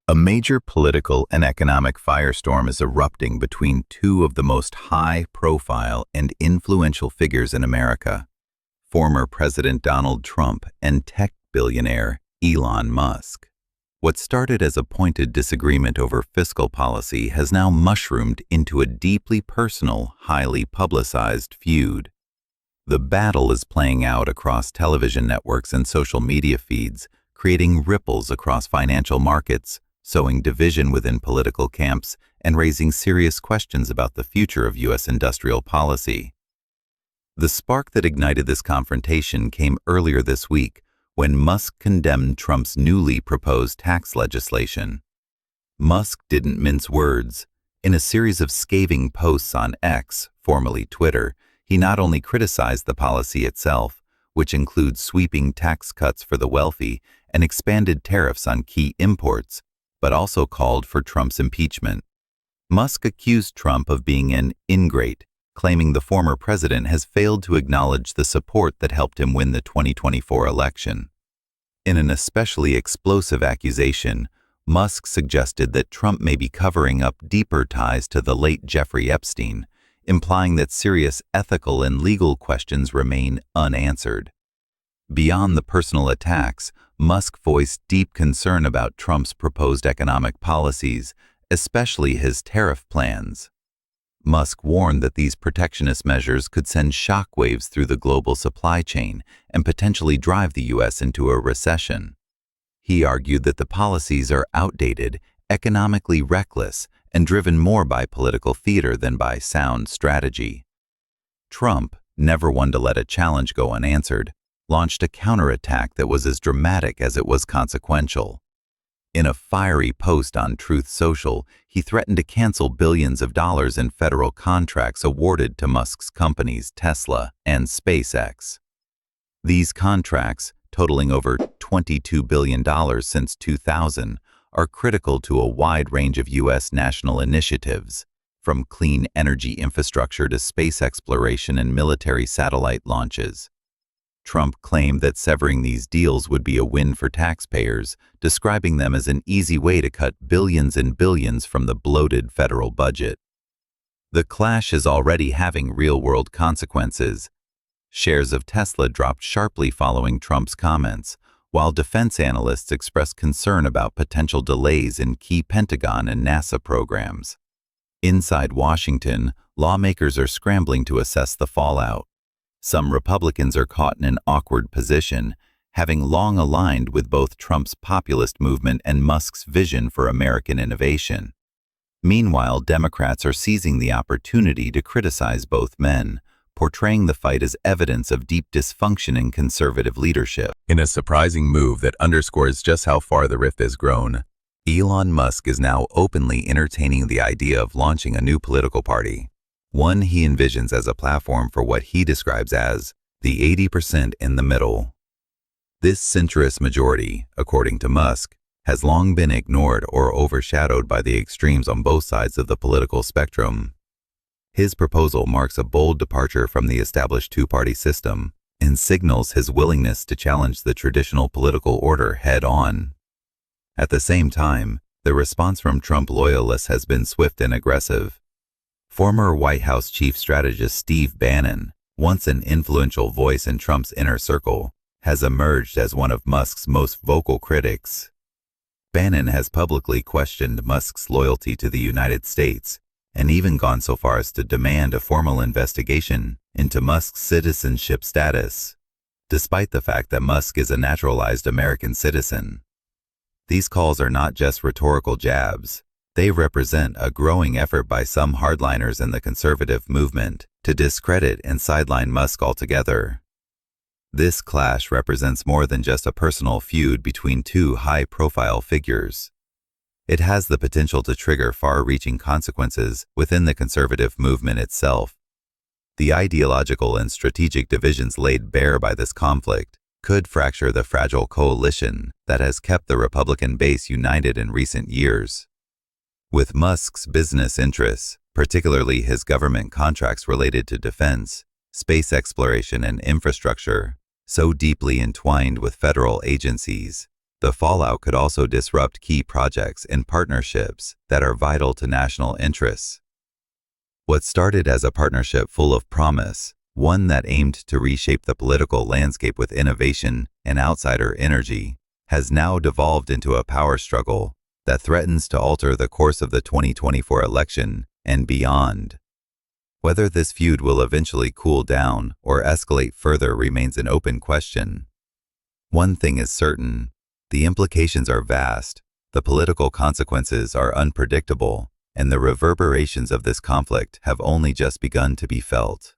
A major political and economic firestorm is erupting between two of the most high-profile and influential figures in America, former President Donald Trump and tech billionaire Elon Musk. What started as a pointed disagreement over fiscal policy has now mushroomed into a deeply personal, highly publicized feud. The battle is playing out across television networks and social media feeds, creating ripples across financial markets, sowing division within political camps, and raising serious questions about the future of U.S. industrial policy. The spark that ignited this confrontation came earlier this week when Musk condemned Trump's newly proposed tax legislation. Musk didn't mince words. In a series of scathing posts on X, formerly Twitter, he not only criticized the policy itself, which includes sweeping tax cuts for the wealthy and expanded tariffs on key imports, but also called for Trump's impeachment. Musk accused Trump of being an ingrate, claiming the former president has failed to acknowledge the support that helped him win the 2024 election. In an especially explosive accusation, Musk suggested that Trump may be covering up deeper ties to the late Jeffrey Epstein, implying that serious ethical and legal questions remain unanswered. Beyond the personal attacks, Musk voiced deep concern about Trump's proposed economic policies, especially his tariff plans. Musk warned that these protectionist measures could send shockwaves through the global supply chain and potentially drive the U.S. into a recession. He argued that the policies are outdated, economically reckless, and driven more by political theater than by sound strategy. Trump, never one to let a challenge go unanswered, launched a counterattack that was as dramatic as it was consequential. In a fiery post on Truth Social, he threatened to cancel billions of dollars in federal contracts awarded to Musk's companies Tesla and SpaceX. These contracts, totaling over $22 billion since 2000, are critical to a wide range of U.S. national initiatives, from clean energy infrastructure to space exploration and military satellite launches. Trump claimed that severing these deals would be a win for taxpayers, describing them as an easy way to cut billions and billions from the bloated federal budget. The clash is already having real-world consequences. Shares of Tesla dropped sharply following Trump's comments, while defense analysts expressed concern about potential delays in key Pentagon and NASA programs. Inside Washington, lawmakers are scrambling to assess the fallout. Some Republicans are caught in an awkward position, having long aligned with both Trump's populist movement and Musk's vision for American innovation. Meanwhile, Democrats are seizing the opportunity to criticize both men, portraying the fight as evidence of deep dysfunction in conservative leadership. In a surprising move that underscores just how far the rift has grown, Elon Musk is now openly entertaining the idea of launching a new political party, one he envisions as a platform for what he describes as the 80% in the middle. This centrist majority, according to Musk, has long been ignored or overshadowed by the extremes on both sides of the political spectrum. His proposal marks a bold departure from the established two-party system and signals his willingness to challenge the traditional political order head-on. At the same time, the response from Trump loyalists has been swift and aggressive. Former White House chief strategist Steve Bannon, once an influential voice in Trump's inner circle, has emerged as one of Musk's most vocal critics. Bannon has publicly questioned Musk's loyalty to the United States and even gone so far as to demand a formal investigation into Musk's citizenship status, despite the fact that Musk is a naturalized American citizen. These calls are not just rhetorical jabs. They represent a growing effort by some hardliners in the conservative movement to discredit and sideline Musk altogether. This clash represents more than just a personal feud between two high-profile figures. It has the potential to trigger far-reaching consequences within the conservative movement itself. The ideological and strategic divisions laid bare by this conflict could fracture the fragile coalition that has kept the Republican base united in recent years. With Musk's business interests, particularly his government contracts related to defense, space exploration, and infrastructure, so deeply entwined with federal agencies, The fallout could also disrupt key projects and partnerships that are vital to national interests. What started as a partnership full of promise, one that aimed to reshape the political landscape with innovation and outsider energy, has now devolved into a power struggle that threatens to alter the course of the 2024 election and beyond. Whether this feud will eventually cool down or escalate further remains an open question. One thing is certain: the implications are vast, the political consequences are unpredictable, and the reverberations of this conflict have only just begun to be felt.